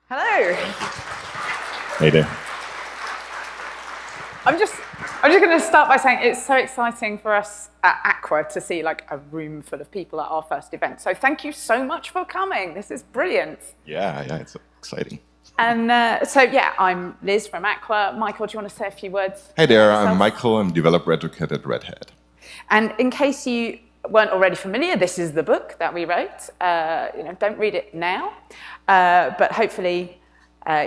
Hello. Hey there. I'm just going to start by saying it's so exciting for us at Aqua to see like a room full of people at our first event. So thank you so much for coming. This is brilliant. Yeah, it's exciting. And I'm Liz from Aqua. Michael, do you want to say a few words? Hey there, I'm Michael. I'm developer advocate at Red Hat. And in case you weren't already familiar, this is the book that we wrote. Don't read it now, but hopefully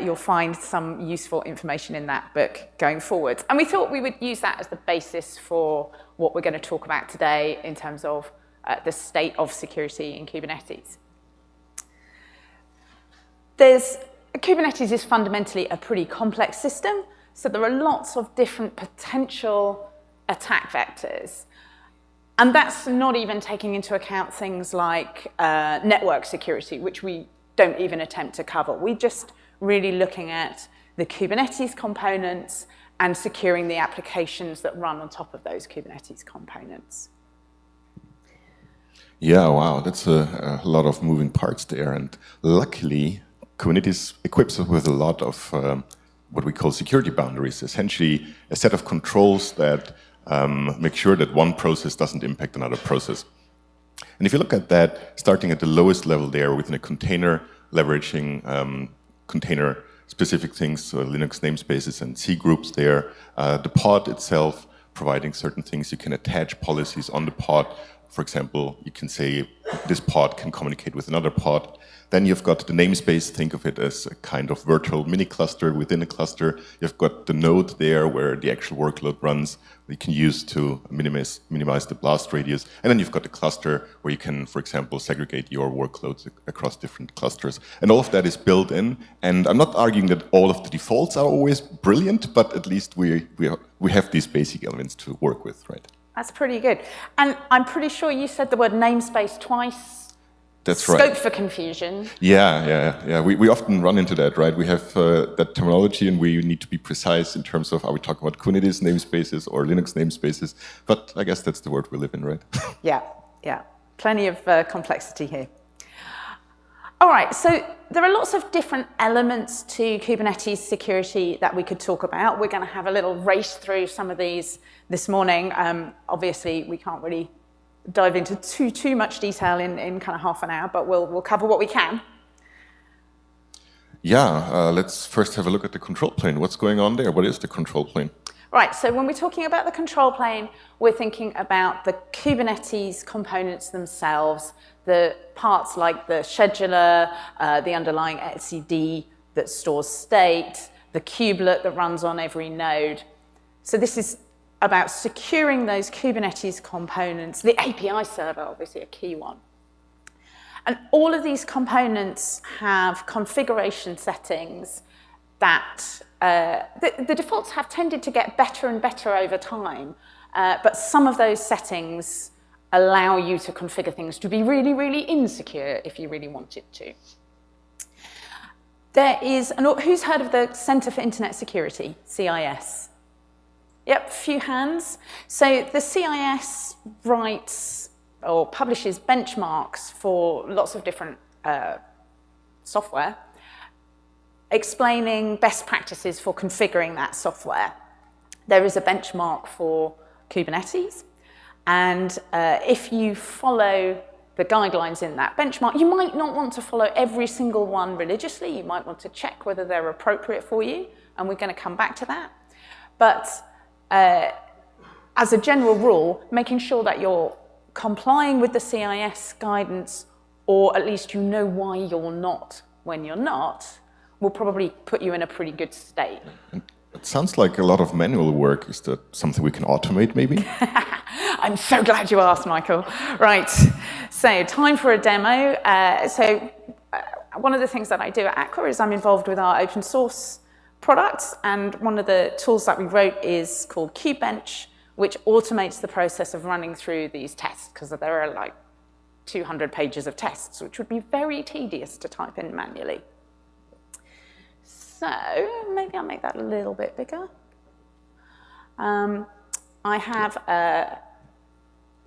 you'll find some useful information in that book going forward. And we thought we would use that as the basis for what we're going to talk about today in terms of the state of security in Kubernetes. Kubernetes is fundamentally a pretty complex system, so there are lots of different potential attack vectors. And that's not even taking into account things like network security, which we don't even attempt to cover. We're just really looking at the Kubernetes components and securing the applications that run on top of those Kubernetes components. Yeah, wow, that's a lot of moving parts there. And luckily, Kubernetes equips us with a lot of what we call security boundaries, essentially a set of controls that make sure that one process doesn't impact another process. And if you look at that, starting at the lowest level there within a container, leveraging container-specific things, so Linux namespaces and C groups there, the pod itself providing certain things. You can attach policies on the pod. For example, you can say this pod can communicate with another pod. Then you've got the namespace. Think of it as a kind of virtual mini cluster within a cluster. You've got the node there where the actual workload runs. You can use to minimize the blast radius. And then you've got the cluster where you can, for example, segregate your workloads across different clusters. And all of that is built in. And I'm not arguing that all of the defaults are always brilliant, but at least we have these basic elements to work with, right? That's pretty good. And I'm pretty sure you said the word namespace twice. That's Scope right. for confusion. Yeah. We often run into that, right? We have that terminology and we need to be precise in terms of are we talking about Kubernetes namespaces or Linux namespaces? But I guess that's the world we live in, right? Yeah. Plenty of complexity here. All right, so there are lots of different elements to Kubernetes security that we could talk about. We're going to have a little race through some of these this morning. Obviously, we can't really dive into too much detail in kind of half an hour, but we'll cover what we can. Yeah, let's first have a look at the control plane. What's going on there? What is the control plane? Right, so when we're talking about the control plane, we're thinking about the Kubernetes components themselves, the parts like the scheduler, the underlying etcd that stores state, the kubelet that runs on every node. So this is about securing those Kubernetes components, the API server, obviously a key one. And all of these components have configuration settings that the defaults have tended to get better and better over time, but some of those settings allow you to configure things to be really, really insecure if you really wanted to. There is, who's heard of the Center for Internet Security, CIS? Yep, few hands. So the CIS writes or publishes benchmarks for lots of different software, explaining best practices for configuring that software. There is a benchmark for Kubernetes, and if you follow the guidelines in that benchmark, you might not want to follow every single one religiously. You might want to check whether they're appropriate for you, and we're going to come back to that. But as a general rule, making sure that you're complying with the CIS guidance, or at least you know why you're not when you're not, will probably put you in a pretty good state. It sounds like a lot of manual work. Is that something we can automate, maybe? I'm so glad you asked, Michael. Right, so time for a demo. One of the things that I do at Aqua is I'm involved with our open source products, and one of the tools that we wrote is called KubeBench, which automates the process of running through these tests, because there are like 200 pages of tests, which would be very tedious to type in manually. So maybe I'll make that a little bit bigger. I have a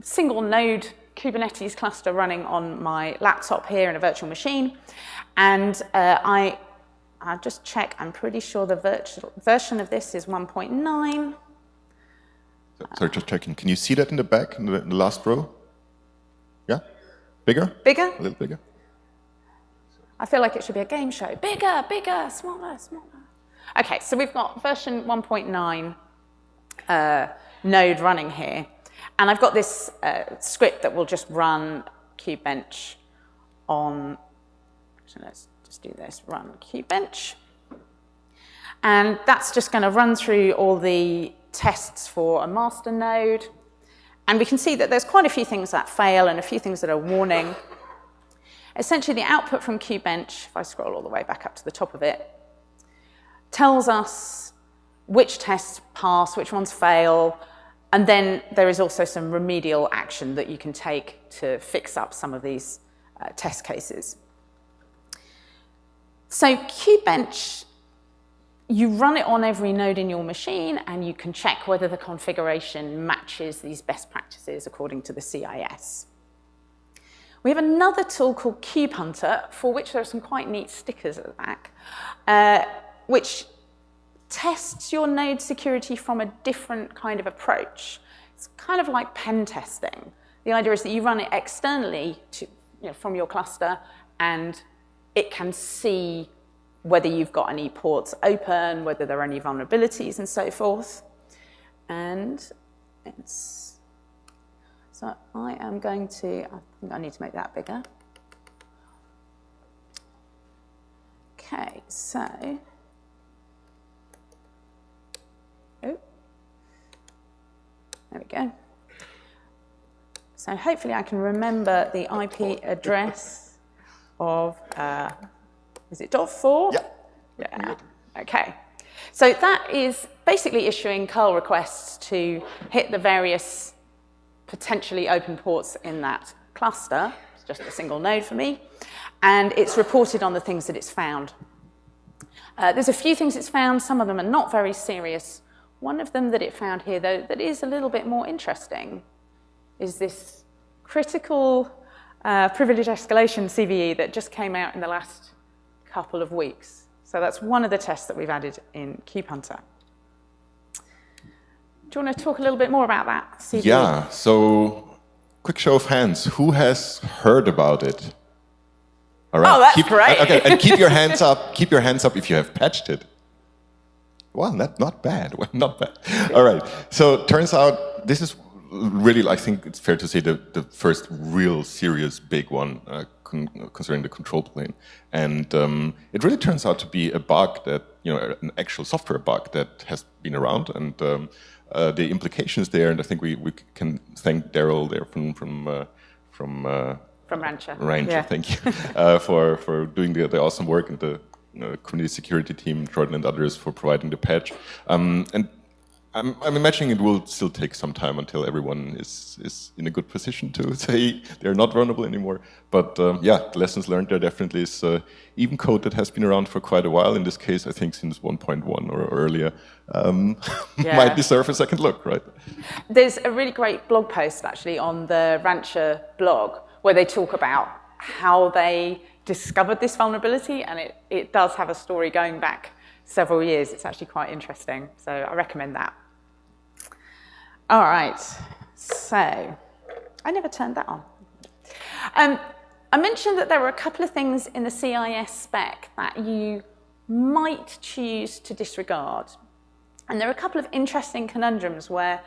single node Kubernetes cluster running on my laptop here in a virtual machine, and I I'll just check. I'm pretty sure the virtual version of this is 1.9. Sorry, just checking. Can you see that in the back, in the last row? Yeah? Bigger? Bigger? A little bigger. I feel like it should be a game show. Bigger, bigger, smaller, smaller. Okay, so we've got version 1.9 node running here. And I've got this script that will just run kubench on, so let's just do this, run kubench. And that's just going to run through all the tests for a master node. And we can see that there's quite a few things that fail and a few things that are warning. Essentially, the output from kubench, if I scroll all the way back up to the top of it, tells us which tests pass, which ones fail, and then there is also some remedial action that you can take to fix up some of these test cases. So kubench, you run it on every node in your machine, and you can check whether the configuration matches these best practices according to the CIS. We have another tool called KubeHunter, for which there are some quite neat stickers at the back, which tests your node security from a different kind of approach. It's kind of like pen testing. The idea is that you run it externally from your cluster, and it can see whether you've got any ports open, whether there are any vulnerabilities, and so forth. And so I am going to, I think I need to make that bigger. Okay, so, oh, there we go. So hopefully I can remember the IP address of, is it .4? Yeah. Yeah, okay. So that is basically issuing curl requests to hit the various potentially open ports in that cluster. It's just a single node for me. And it's reported on the things that it's found. There's a few things it's found. Some of them are not very serious. One of them that it found here, though, that is a little bit more interesting is this critical privilege escalation CVE that just came out in the last couple of weeks. So that's one of the tests that we've added in KubeHunter. Do you want to talk a little bit more about that CVE? Yeah, so quick show of hands. Who has heard about it? All right. Oh, that's great. Okay, and keep your hands up. Keep your hands up if you have patched it. Well, not bad. Well, not bad. All right. So turns out this is really, I think it's fair to say, the first real serious big one concerning the control plane. And it really turns out to be a bug that, an actual software bug that has been around. And the implications there, and I think we can thank Daryl there from Rancher. Rancher, Yeah. thank you, for doing the awesome work, and the community security team, Jordan and others, for providing the patch. And I'm imagining it will still take some time until everyone is in a good position to say they're not vulnerable anymore. But yeah, the lessons learned there definitely is even code that has been around for quite a while. In this case, I think since 1.1 or earlier, might deserve a second look, right? There's a really great blog post actually on the Rancher blog where they talk about how they discovered this vulnerability, and it does have a story going back several years. It's actually quite interesting, so I recommend that. All right, so I never turned that on. I mentioned that there were a couple of things in the CIS spec that you might choose to disregard. And there are a couple of interesting conundrums where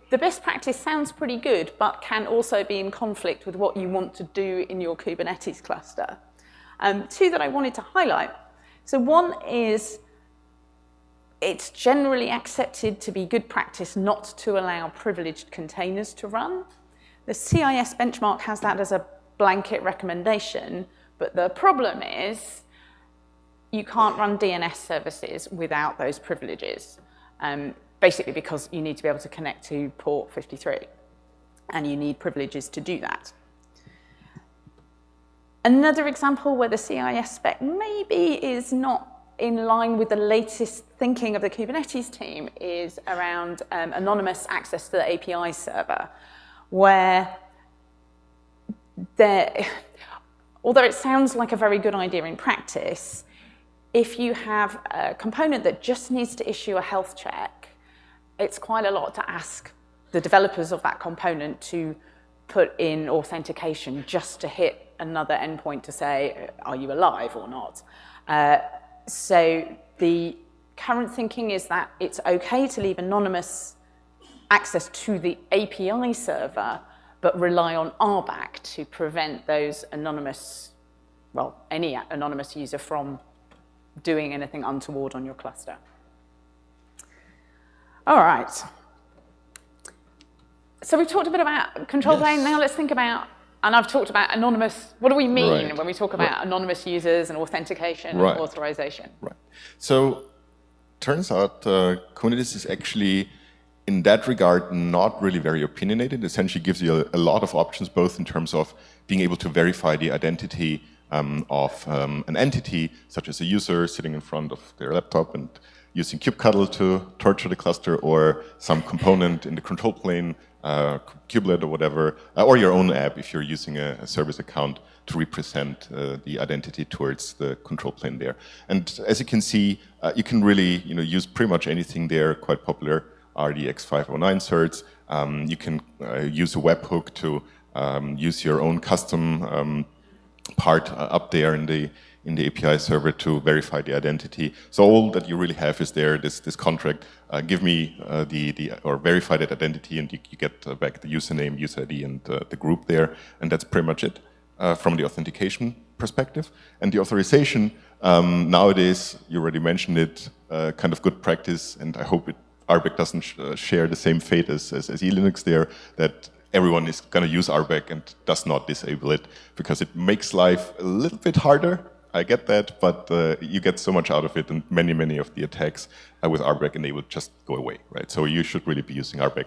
the best practice sounds pretty good, but can also be in conflict with what you want to do in your Kubernetes cluster. Two that I wanted to highlight. So one is, it's generally accepted to be good practice not to allow privileged containers to run. The CIS benchmark has that as a blanket recommendation, but the problem is you can't run DNS services without those privileges, basically because you need to be able to connect to port 53, and you need privileges to do that. Another example where the CIS spec maybe is not in line with the latest thinking of the Kubernetes team is around anonymous access to the API server, where although it sounds like a very good idea in practice, if you have a component that just needs to issue a health check, it's quite a lot to ask the developers of that component to put in authentication just to hit another endpoint to say, are you alive or not? So the current thinking is that it's okay to leave anonymous access to the API server, but rely on RBAC to prevent those anonymous, well, any anonymous user from doing anything untoward on your cluster. All right. So we've talked a bit about control plane. Now let's think about, and I've talked about anonymous, what do we mean when we talk about anonymous users and authentication and authorization? Right. So turns out Kubernetes is actually, in that regard, not really very opinionated. It essentially gives you a lot of options, both in terms of being able to verify the identity of an entity, such as a user sitting in front of their laptop and using kubectl to torture the cluster, or some component in the control plane, kubelet or whatever, or your own app if you're using a service account to represent the identity towards the control plane there. And as you can see, you can really use pretty much anything there, quite popular. RDX 509 certs. You can use a webhook to use your own custom part up there in the API server to verify the identity. So all that you really have is there, this contract. Give me or verify that identity, and you get back the username, user ID, and the group there, and that's pretty much it from the authentication perspective. And the authorization, nowadays, you already mentioned it, kind of good practice, and I hope RBAC doesn't share the same fate as eLinux there, that everyone is going to use RBAC and does not disable it, because it makes life a little bit harder. I get that, but you get so much out of it, and many of the attacks with RBAC enabled just go away, right? So you should really be using RBAC.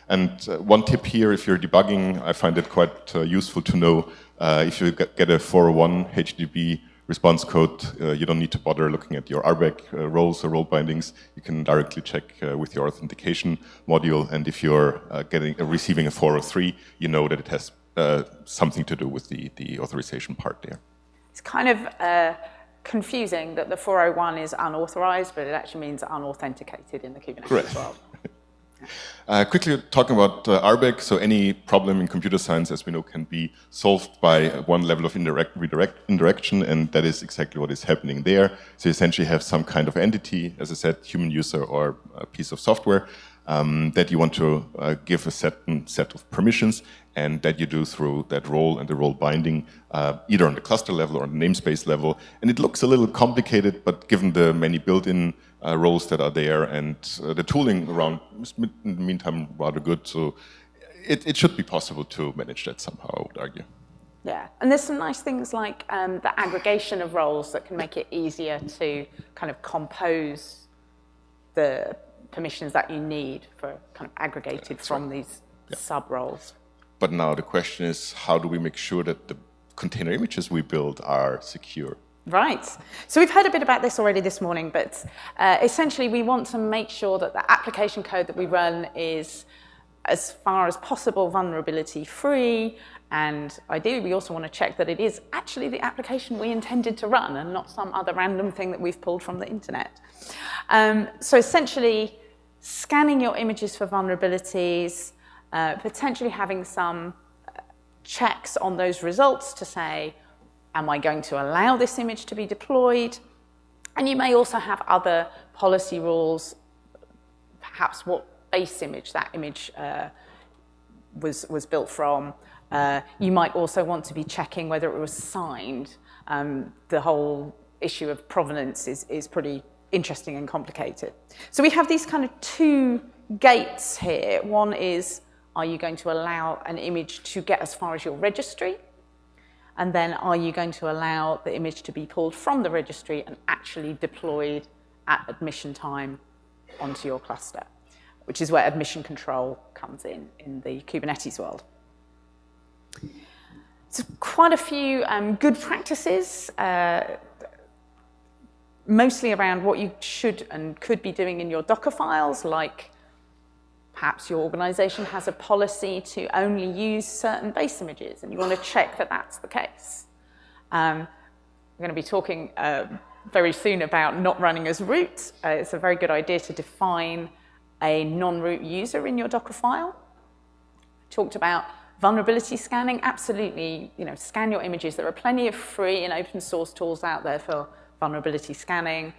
And one tip here, if you're debugging, I find it quite useful to know if you get a 401 HTTP response code, you don't need to bother looking at your RBAC roles or role bindings. You can directly check with your authentication module, and if you're receiving a 403, you know that it has something to do with the authorization part there. It's kind of confusing that the 401 is unauthorized, but it actually means unauthenticated in the Kubernetes world. Quickly talking about RBAC, so any problem in computer science, as we know, can be solved by one level of indirection, and that is exactly what is happening there. So you essentially have some kind of entity, as I said, human user or a piece of software, that you want to give a certain set of permissions, and that you do through that role and the role binding, either on the cluster level or on the namespace level. And it looks a little complicated, but given the many built-in roles that are there and the tooling around is in the meantime rather good, so it should be possible to manage that somehow, I would argue. Yeah, and there's some nice things like the aggregation of roles that can make it easier to kind of compose the permissions that you need for kind of aggregated from these sub-roles. But now the question is, how do we make sure that the container images we build are secure? Right. So we've heard a bit about this already this morning, but essentially we want to make sure that the application code that we run is, as far as possible, vulnerability free, and ideally we also want to check that it is actually the application we intended to run and not some other random thing that we've pulled from the internet. So essentially scanning your images for vulnerabilities, potentially having some checks on those results to say, am I going to allow this image to be deployed? And you may also have other policy rules, perhaps what base image that image was built from. You might also want to be checking whether it was signed. The whole issue of provenance is pretty interesting and complicated. So we have these kind of two gates here. One is, are you going to allow an image to get as far as your registry? And then are you going to allow the image to be pulled from the registry and actually deployed at admission time onto your cluster, which is where admission control comes in the Kubernetes world. So quite a few good practices, mostly around what you should and could be doing in your Docker files, like perhaps your organization has a policy to only use certain base images and you want to check that that's the case. We're going to be talking very soon about not running as root. It's a very good idea to define a non-root user in your Docker file. Talked about vulnerability scanning. Absolutely, scan your images. There are plenty of free and open source tools out there for vulnerability scanning.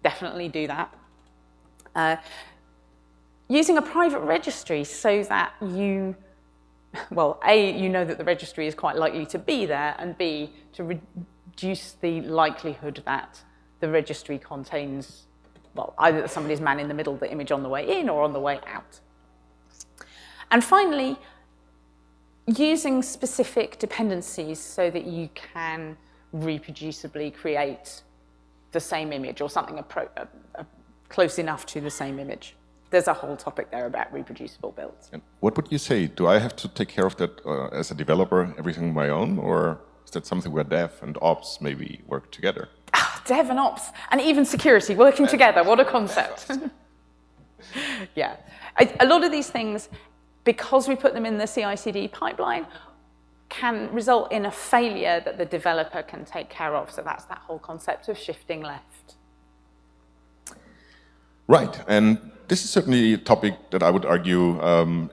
Definitely do that. Using a private registry so that you know that the registry is quite likely to be there, and B, to reduce the likelihood that the registry contains, either that somebody's man in the middle of the image on the way in or on the way out. And finally, using specific dependencies so that you can reproducibly create the same image or something close enough to the same image. There's a whole topic there about reproducible builds. And what would you say? Do I have to take care of that as a developer, everything on my own, or is that something where dev and ops maybe work together? Dev and ops, and even security working together. What a concept. Yeah. A lot of these things, because we put them in the CI/CD pipeline, can result in a failure that the developer can take care of. So that's that whole concept of shifting left. Right, and this is certainly a topic that I would argue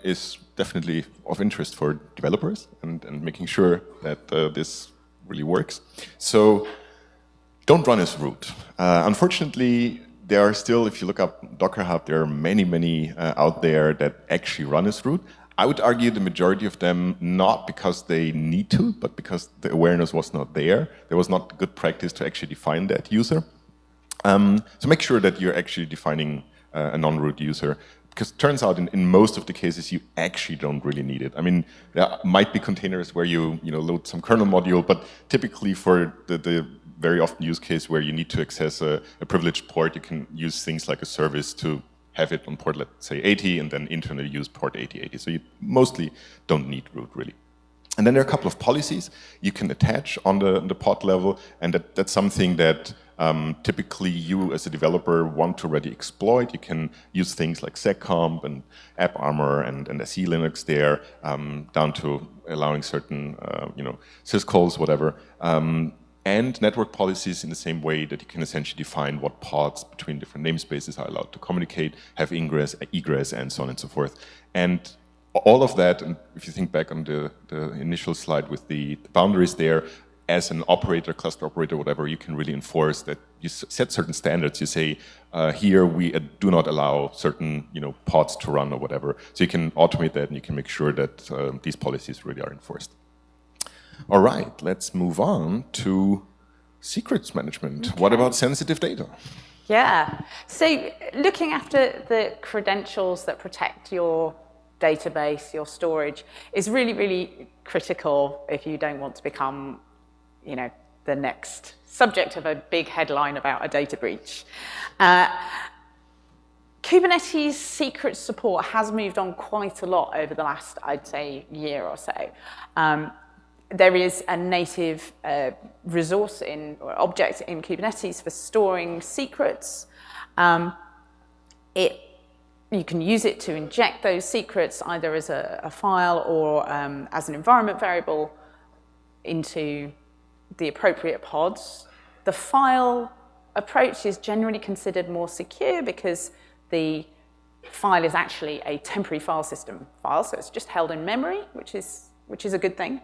is definitely of interest for developers and making sure that this really works. So don't run as root. Unfortunately, there are still, if you look up Docker Hub, there are many out there that actually run as root. I would argue the majority of them not because they need to, but because the awareness was not there. There was not good practice to actually define that user. So make sure that you're actually defining a non-root user, because it turns out in most of the cases you actually don't really need it. I mean, there might be containers where you load some kernel module, but typically for the very often use case where you need to access a privileged port, you can use things like a service to have it on port, let's say 80, and then internally use port 8080. So you mostly don't need root, really. And then there are a couple of policies you can attach on the pod level, and that's something that typically you as a developer want to already exploit. You can use things like seccomp and AppArmor and SE Linux there, down to allowing certain syscalls, whatever. And network policies in the same way that you can essentially define what pods between different namespaces are allowed to communicate, have ingress, egress, and so on and so forth. And all of that, and if you think back on the initial slide with the boundaries there, as an operator, cluster operator, whatever, you can really enforce that. You set certain standards. You say, here we do not allow certain pods to run or whatever. So you can automate that and you can make sure that these policies really are enforced. All right, let's move on to secrets management. Okay. What about sensitive data? Yeah, so looking after the credentials that protect your database, your storage, is really critical if you don't want to become, the next subject of a big headline about a data breach. Kubernetes secret support has moved on quite a lot over the last, I'd say, year or so. There is a native resource or object in Kubernetes for storing secrets. You can use it to inject those secrets either as a file or as an environment variable into the appropriate pods. The file approach is generally considered more secure because the file is actually a temporary file system file, so it's just held in memory, which is a good thing.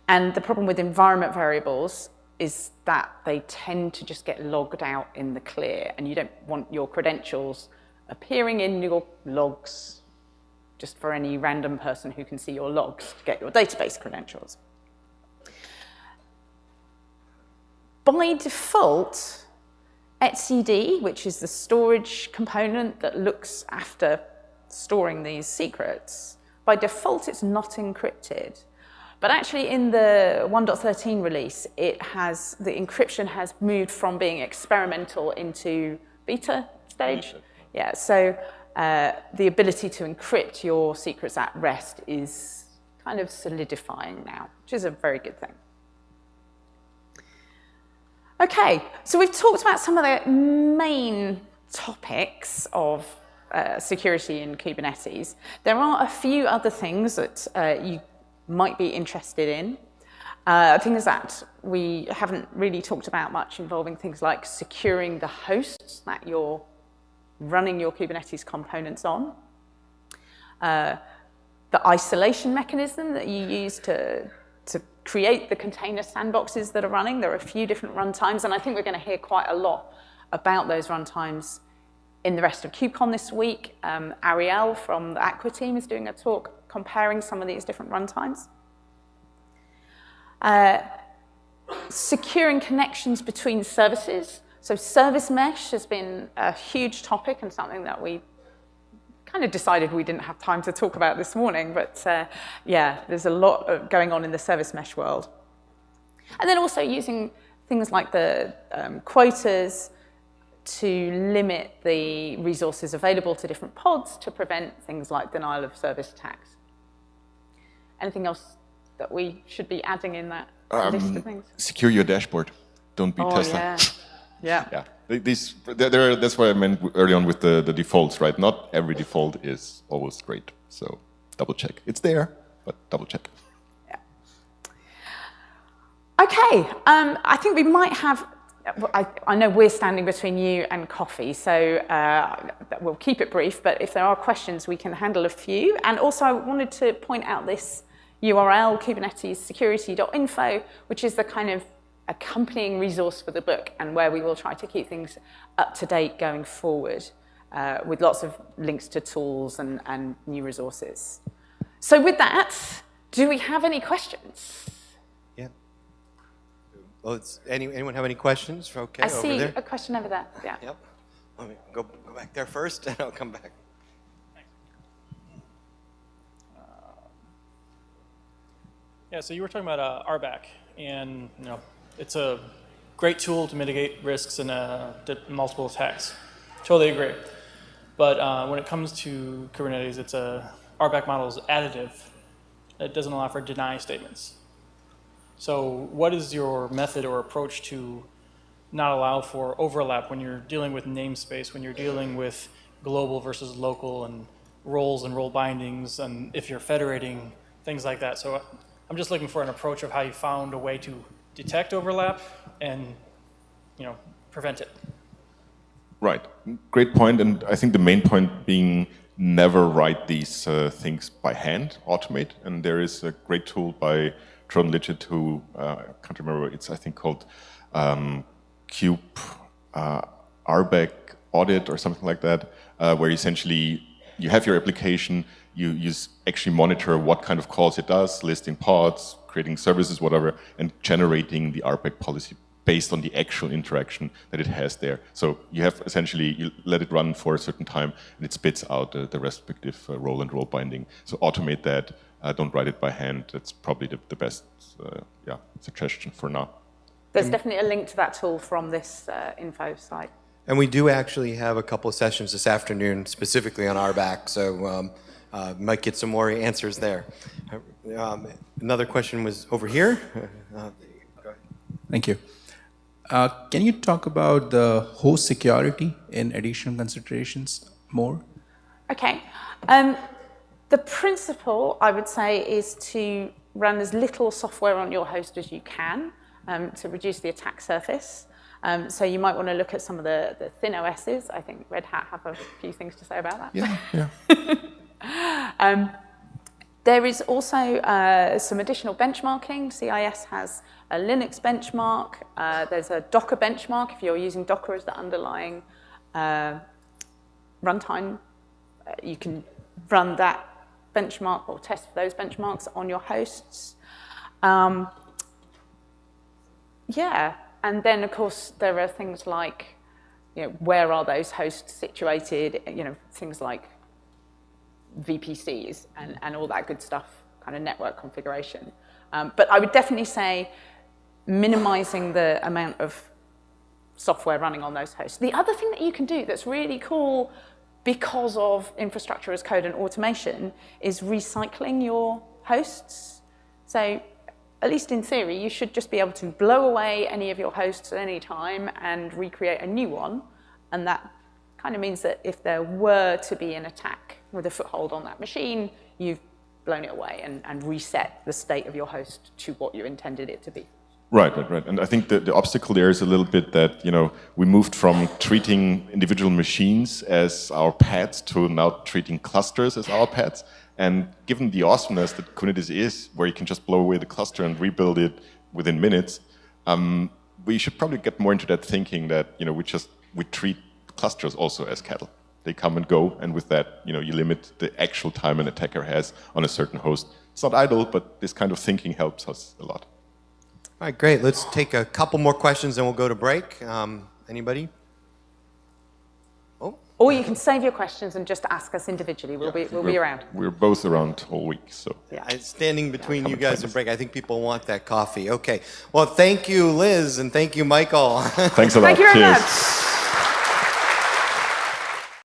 And the problem with environment variables is that they tend to just get logged out in the clear, and you don't want your credentials appearing in your logs just for any random person who can see your logs to get your database credentials. By default, etcd, which is the storage component that looks after storing these secrets, by default it's not encrypted. But actually in the 1.13 release, the encryption has moved from being experimental into beta stage. Yeah, so the ability to encrypt your secrets at rest is kind of solidifying now, which is a very good thing. Okay, so we've talked about some of the main topics of security in Kubernetes. There are a few other things that you might be interested in. Things that we haven't really talked about much involving things like securing the hosts that you're running your Kubernetes components on. The isolation mechanism that you use to create the container sandboxes that are running. There are a few different runtimes, and I think we're going to hear quite a lot about those runtimes in the rest of KubeCon this week. Ariel from the Aqua team is doing a talk comparing some of these different runtimes. Securing connections between services. So service mesh has been a huge topic and something that we kind of decided we didn't have time to talk about this morning, but yeah, there's a lot going on in the service mesh world. And then also using things like the quotas to limit the resources available to different pods to prevent things like denial of service attacks. Anything else that we should be adding in that list of things? Secure your dashboard. Don't be Tesla. Yeah. That's what I meant early on with the defaults, right? Not every default is always great. So double check. It's there, but double check. Yeah. Okay. I think we might have. I know we're standing between you and coffee, so we'll keep it brief. But if there are questions, we can handle a few. And also, I wanted to point out this URL, kubernetessecurity.info, which is the kind of accompanying resource for the book and where we will try to keep things up to date going forward with lots of links to tools and new resources. So with that, do we have any questions? Yeah. Well, anyone have any questions? Okay, I see over there. a question over there. Yeah. Yep. Let me go back there first, and I'll come back. Yeah, so you were talking about RBAC, and it's a great tool to mitigate risks and multiple attacks. Totally agree. But when it comes to Kubernetes, RBAC model is additive. It doesn't allow for deny statements. So what is your method or approach to not allow for overlap when you're dealing with namespace, when you're dealing with global versus local and roles and role bindings, and if you're federating, things like that. So I'm just looking for an approach of how you found a way to detect overlap and prevent it. Right, great point. And I think the main point being never write these things by hand, automate. And there is a great tool by Tron Lidgett who, I can't remember, it's I think called Cube RBAC Audit or something like that, where essentially you have your application, you actually monitor what kind of calls it does, listing pods, creating services, whatever, and generating the RBAC policy based on the actual interaction that it has there. So you have essentially, you let it run for a certain time and it spits out the respective role and role binding. So automate that, don't write it by hand. That's probably the best suggestion for now. There's definitely a link to that tool from this info site. And we do actually have a couple of sessions this afternoon specifically on RBAC, so might get some more answers there. Another question was over here. Go ahead. Thank you. Can you talk about the host security in additional considerations more? Okay. The principle, I would say, is to run as little software on your host as you can to reduce the attack surface. So you might want to look at some of the thin OSs. I think Red Hat have a few things to say about that. Yeah. There is also some additional benchmarking. CIS has a Linux benchmark. There's a Docker benchmark. If you're using Docker as the underlying runtime, you can run that benchmark or test for those benchmarks on your hosts. And then, of course, there are things like, where are those hosts situated? Things like VPCs and all that good stuff, kind of network configuration. But I would definitely say minimizing the amount of software running on those hosts. The other thing that you can do that's really cool because of infrastructure as code and automation is recycling your hosts. So at least in theory, you should just be able to blow away any of your hosts at any time and recreate a new one. And that kind of means that if there were to be an attack with a foothold on that machine, you've blown it away and reset the state of your host to what you intended it to be. Right. And I think the obstacle there is a little bit that, we moved from treating individual machines as our pets to now treating clusters as our pets. And given the awesomeness that Kubernetes is, where you can just blow away the cluster and rebuild it within minutes, we should probably get more into that thinking that, we treat clusters also as cattle. They come and go, and with that, you limit the actual time an attacker has on a certain host. It's not idle, but this kind of thinking helps us a lot. All right, great. Let's take a couple more questions and we'll go to break. Anybody? Or you can save your questions and just ask us individually. We'll be around. We're both around all week, so. Yeah, standing between you guys and break. I think people want that coffee. Okay. Well, thank you, Liz, and thank you, Michael. Thanks a lot. Thank you very Cheers. much.